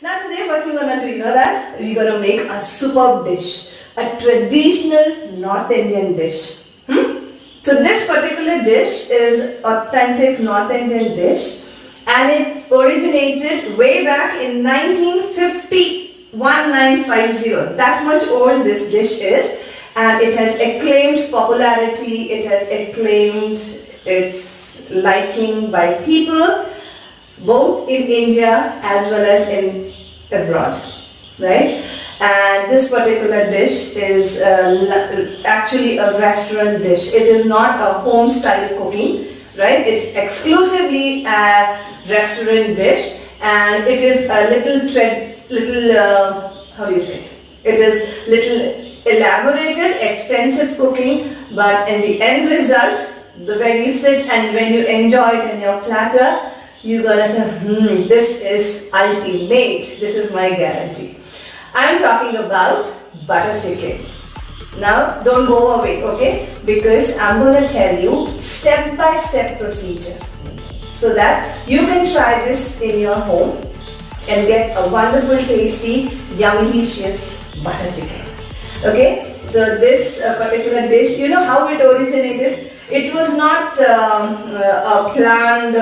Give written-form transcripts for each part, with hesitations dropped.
Now today what we're gonna do, you know that? We're gonna make a superb dish, a traditional North Indian dish. So this particular dish is authentic North Indian dish and it originated way back in 1950, 1950. That much old this dish is, and it has acclaimed popularity, it has acclaimed its liking by people both in India as well as in abroad, right? And this particular dish is actually a restaurant dish. It is not a home style cooking, right? It's exclusively a restaurant dish, and it is a how do you say? It is little elaborated, extensive cooking, but in the end result, when you sit and when you enjoy it in your platter, you're gonna say, this is ultimate. This is my guarantee. I'm talking about butter chicken. Now don't go away, okay? Because I'm going to tell you step-by-step procedure so that you can try this in your home and get a wonderful, tasty, yummy, delicious butter chicken. Okay? So this particular dish, you know how it originated? It was not a planned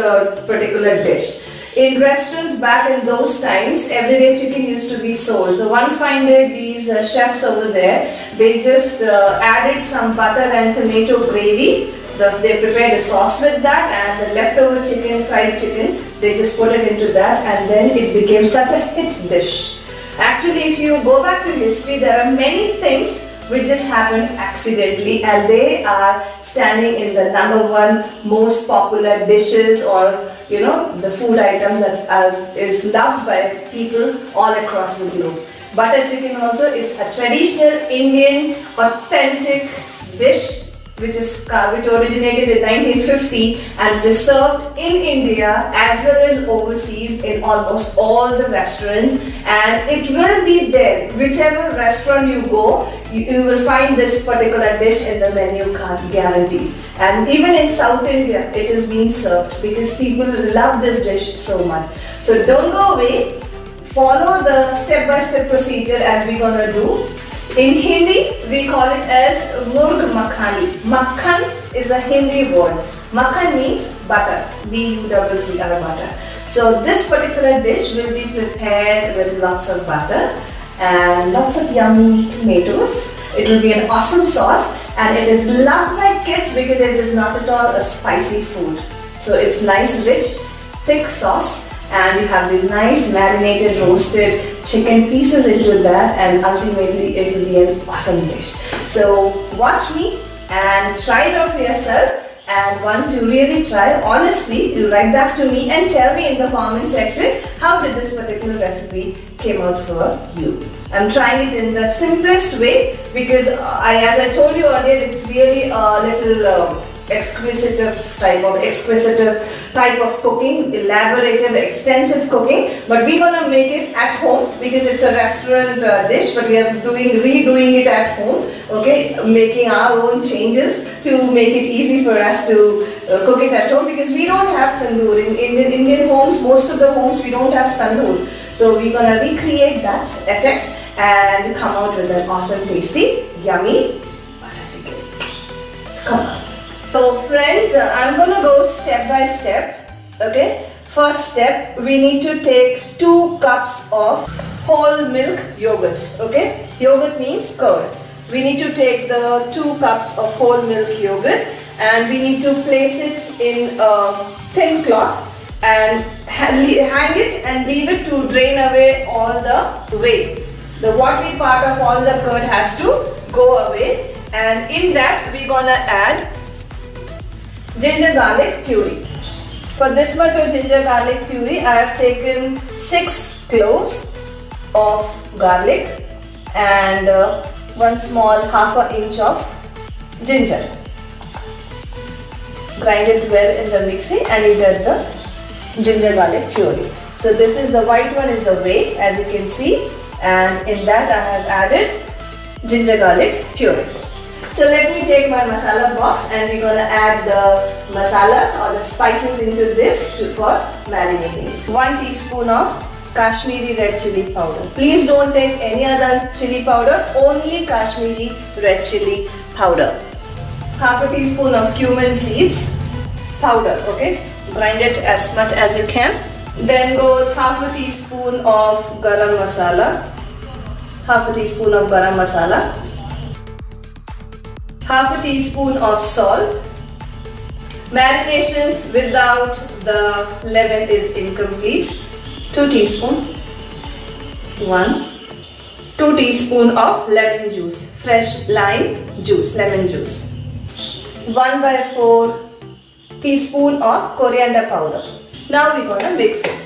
particular dish. In restaurants back in those times, everyday chicken used to be sold. So one fine day, these chefs over there, they just added some butter and tomato gravy. Thus, they prepared a sauce with that, and the leftover chicken, fried chicken, they just put it into that, and then it became such a hit dish. Actually, if you go back to history, there are many things which just happened accidentally, and they are standing in the #1 most popular dishes, or you know, the food items that is loved by people all across the globe. Butter chicken also, it's a traditional Indian authentic dish which originated in 1950 and is served in India as well as overseas in almost all the restaurants, and it will be there. Whichever restaurant you go, you will find this particular dish in the menu card, guaranteed. And even in South India, it is being served because people love this dish so much. So don't go away. Follow the step-by-step procedure as we're gonna do. In Hindi, we call it as Murgh Makhani. Makhan is a Hindi word. Makhan means butter. B-U-T-T-R, butter. So this particular dish will be prepared with lots of butter and lots of yummy tomatoes. It will be an awesome sauce, and it is loved by kids because it is not at all a spicy food. So it's nice, rich, thick sauce, and you have these nice marinated roasted chicken pieces into that, and ultimately it will be an awesome dish. So watch me and try it out for yourself, and once you really try, honestly, you write back to me and tell me in the comment section how did this particular recipe came out for you. I'm trying it in the simplest way because as I told you earlier, it's really a little exquisite type of cooking, elaborative, extensive cooking, but we're gonna make it at home because it's a restaurant dish, but we are redoing it at home, okay, making our own changes to make it easy for us to cook it at home, because we don't have tandoor. In Indian homes, most of the homes, we don't have tandoor. So we're gonna recreate that effect and come out with an awesome, tasty, yummy butter chicken. Come on. So friends, I'm gonna go step by step, okay? First step, we need to take 2 cups of whole milk yogurt, okay? Yogurt means curd. We need to take the 2 cups of whole milk yogurt, and we need to place it in a thin cloth and hang it and leave it to drain away all the whey. The watery part of all the curd has to go away, and in that we're gonna add ginger garlic puree. For this much of ginger garlic puree, I have taken 6 cloves of garlic and 1 small ½ inch of ginger. Grind it well in the mixie and you get the ginger garlic puree. So this is the white one, is the whey, as you can see, and in that I have added ginger garlic puree. So let me take my masala box and we're gonna add the masalas or the spices into this for marinating. 1 teaspoon of Kashmiri red chili powder. Please don't take any other chili powder, only Kashmiri red chili powder. Half a teaspoon of cumin seeds powder, okay? Grind it as much as you can. Then goes half a teaspoon of garam masala. Half a teaspoon of garam masala. Half a teaspoon of salt. Marination without the lemon is incomplete. 2 teaspoons. 2 teaspoons of lemon juice, fresh lime juice, lemon juice. 1/4 teaspoon of coriander powder. Now we're gonna mix it.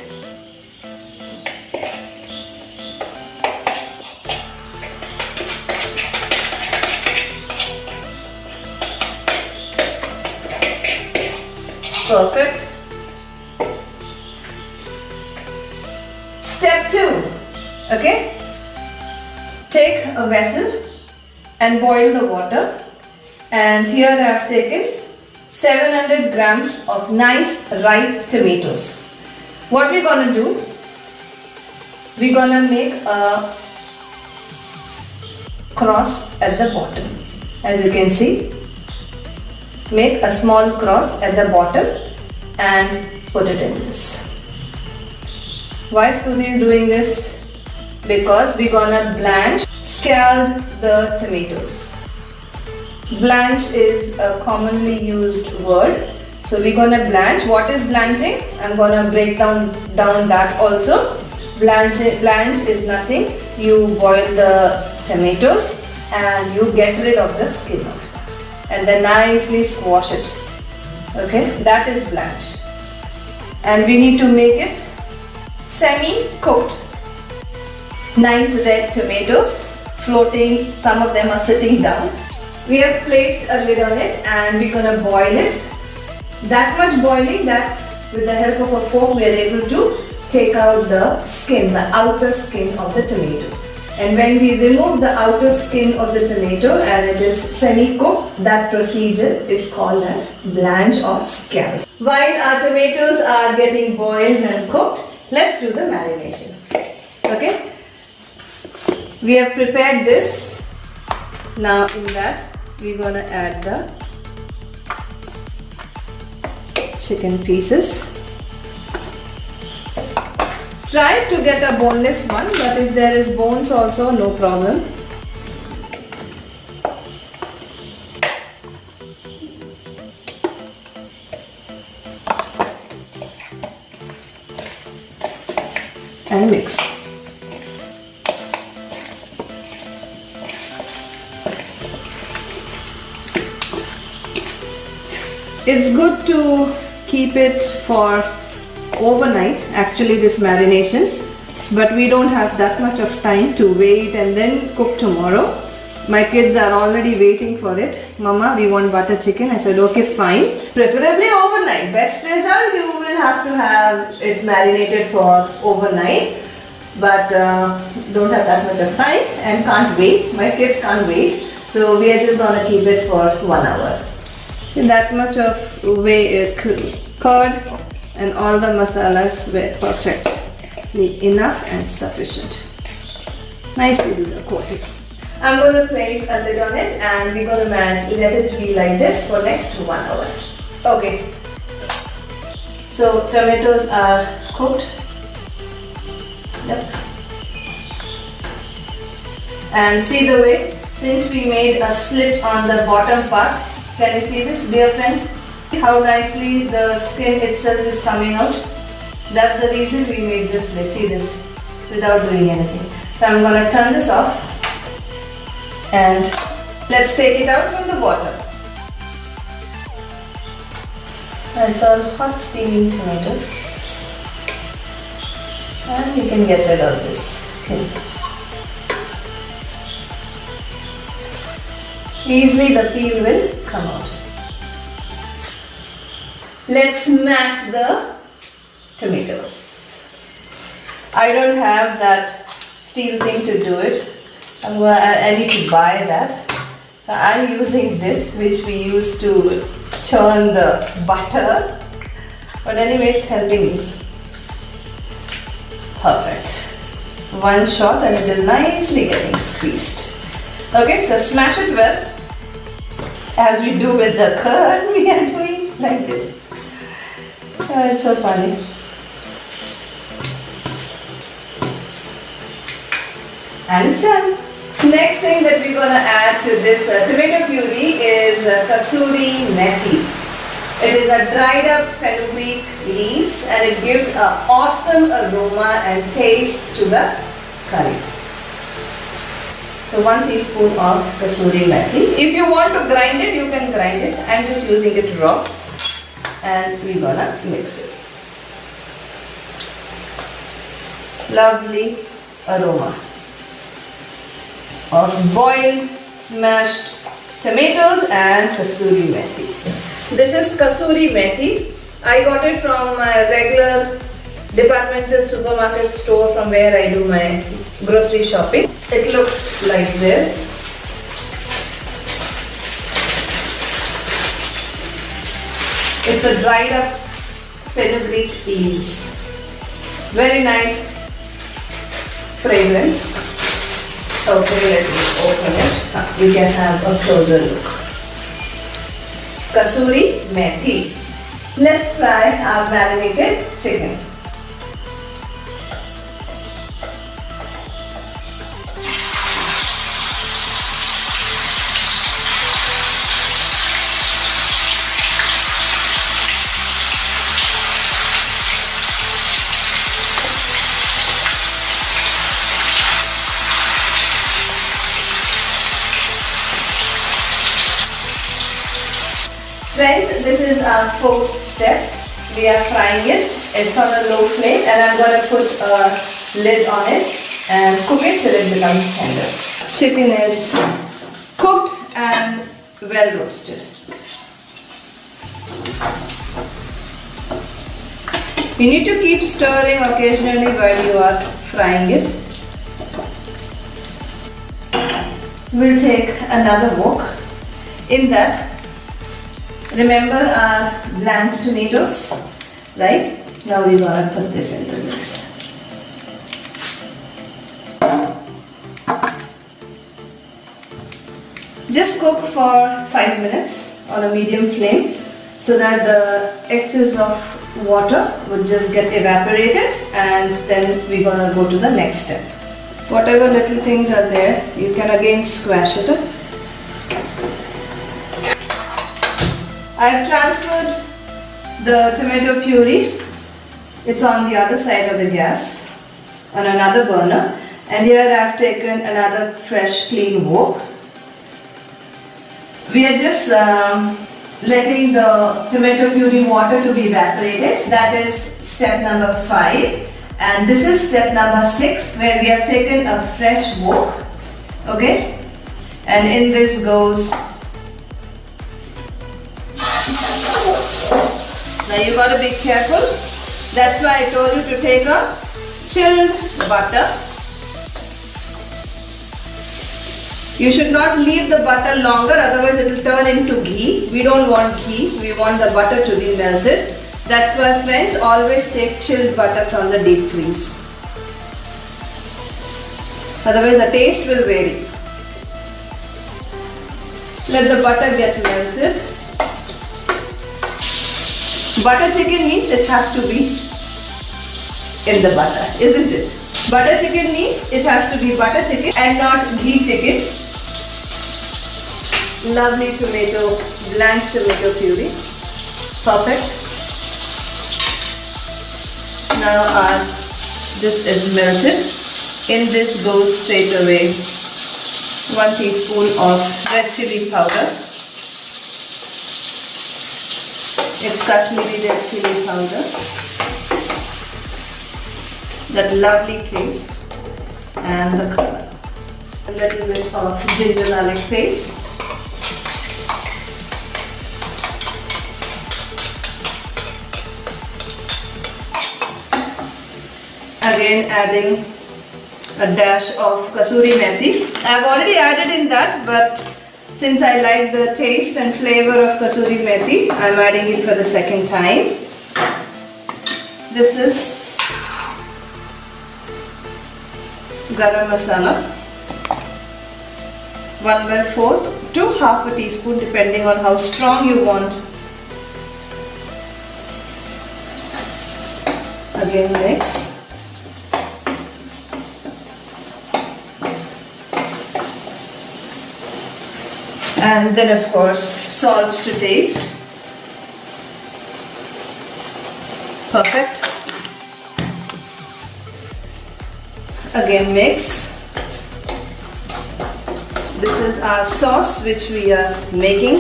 Perfect. Step 2. Okay. Take a vessel and boil the water. And here I have taken 700 grams of nice ripe tomatoes. What we're gonna do? We're gonna make a cross at the bottom. As you can see, make a small cross at the bottom and put it in this. Why Stuti is doing this? Because we're gonna blanch, scald the tomatoes. Blanch is a commonly used word. So we're gonna blanch. What is blanching? I'm gonna break down that also. Blanch is nothing. You boil the tomatoes and you get rid of the skin of it. And then nicely squash it. Okay, that is blanch. And we need to make it semi-cooked. Nice red tomatoes floating, some of them are sitting down. We have placed a lid on it and we're gonna boil it. That much boiling that with the help of a fork we are able to take out the skin, the outer skin of the tomato. And when we remove the outer skin of the tomato and it is semi-cooked, that procedure is called as blanch or scald. While our tomatoes are getting boiled and cooked, let's do the marination. Okay? We have prepared this. Now in that we're gonna add the chicken pieces. Try to get a boneless one, but if there is bones also, no problem. And mix. It's good to keep it for overnight, actually this marination, but we don't have that much of time to wait and then cook tomorrow. My kids are already waiting for it. Mama, we want butter chicken. I said, okay, fine. Preferably overnight. Best result, you will have to have it marinated for overnight, but don't have that much of time and can't wait. My kids can't wait. So we are just gonna keep it for 1 hour. That much of curd and all the masalas were perfectly enough and sufficient. Nicely do the coating. I'm going to place a lid on it and we're going to let it be like this for next 1 hour. Okay. So tomatoes are cooked. Yep. And see the way, since we made a slit on the bottom part, can you see this, dear friends? How nicely the skin itself is coming out. That's the reason we made this slit. See this, without doing anything. So I'm going to turn this off and let's take it out from the bottom. And it's all hot steaming tomatoes. And you can get rid of this skin. Easily the peel will come out. Let's mash the tomatoes. I don't have that steel thing to do it. I need to buy that. So I'm using this, which we use to churn the butter. But anyway, it's helping me. Perfect. One shot and it is nicely getting squeezed. Okay, so smash it well. As we do with the curd, we are doing like this. Oh, it's so funny. And it's done. Next thing that we're gonna add to this tomato puree is Kasuri Methi. It is a dried up fenugreek leaves and it gives an awesome aroma and taste to the curry. So 1 teaspoon of Kasuri Methi. If you want to grind it, you can grind it. I'm just using it raw. And we're gonna mix it. Lovely aroma of boiled, smashed tomatoes and Kasuri Methi. This is Kasuri Methi. I got it from my regular departmental supermarket store from where I do my grocery shopping. It looks like this. It's a dried up fenugreek leaves. Very nice fragrance. Okay, let me open it. You can have a closer look. Kasuri Methi. Let's fry our marinated chicken. Friends, this is our 4th step. We are frying it. It's on a low flame and I'm going to put a lid on it and cook it till it becomes tender. Chicken is cooked and well roasted. You need to keep stirring occasionally while you are frying it. We'll take another wok. In that, remember our blanched tomatoes, right? Now we're going to put this into this. Just cook for 5 minutes on a medium flame so that the excess of water would just get evaporated, and then we're going to go to the next step. Whatever little things are there, you can again squash it up. I've transferred the tomato puree. It's on the other side of the gas on another burner, and here I've taken another fresh clean wok. We are just letting the tomato puree water to be evaporated. That is step number 5, and this is step number 6 where we have taken a fresh wok. Okay, and in this goes. Now you got to be careful. That's why I told you to take a chilled butter. You should not leave the butter longer, otherwise it will turn into ghee. We don't want ghee, we want the butter to be melted. That's why, friends, always take chilled butter from the deep freeze. Otherwise the taste will vary. Let the butter get melted. Butter chicken means it has to be in the butter, isn't it? Butter chicken means it has to be butter chicken and not ghee chicken. Lovely tomato, blanched tomato puree. Perfect. Now this is melted. In this goes straight away 1 teaspoon of red chili powder. It's Kashmiri red chili powder. That lovely taste and the color. A little bit of ginger garlic paste. Again adding a dash of Kasuri Methi. I've already added in that, but since I like the taste and flavor of Kasuri Methi, I'm adding it for the second time. This is garam masala, 1/4 to half a teaspoon depending on how strong you want. Again mix. And then of course salt to taste. Perfect. Again mix. This is our sauce which we are making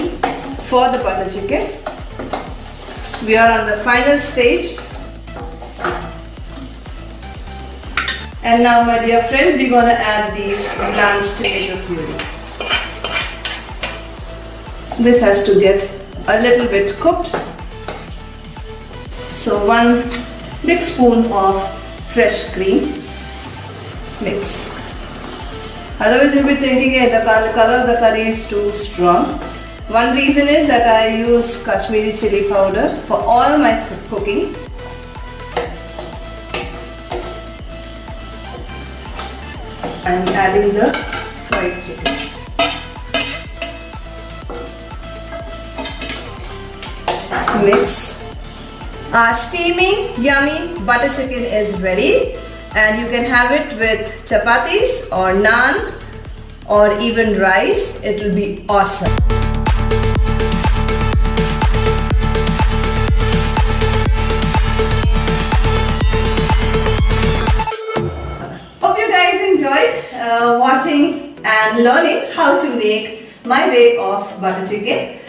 for the butter chicken. We are on the final stage. And now my dear friends, we're going to add these blanched tomato puree. This has to get a little bit cooked. So 1 big spoon of fresh cream. Mix. Otherwise you'll be thinking, hey, the color of the curry is too strong. One reason is that I use Kashmiri chili powder for all my cooking. I'm adding the fried chicken. Mix. Our steaming, yummy butter chicken is ready. And you can have it with chapatis or naan or even rice. It will be awesome. Hope you guys enjoyed watching and learning how to make my way of butter chicken.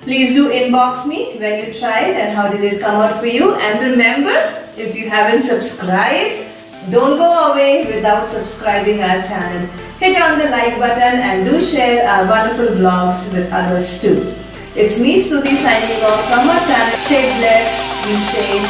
Please do inbox me when you tried and how did it come out for you. And remember, if you haven't subscribed, don't go away without subscribing our channel. Hit on the like button and do share our wonderful vlogs with others too. It's me Stuti signing off from our channel. Stay blessed, be safe,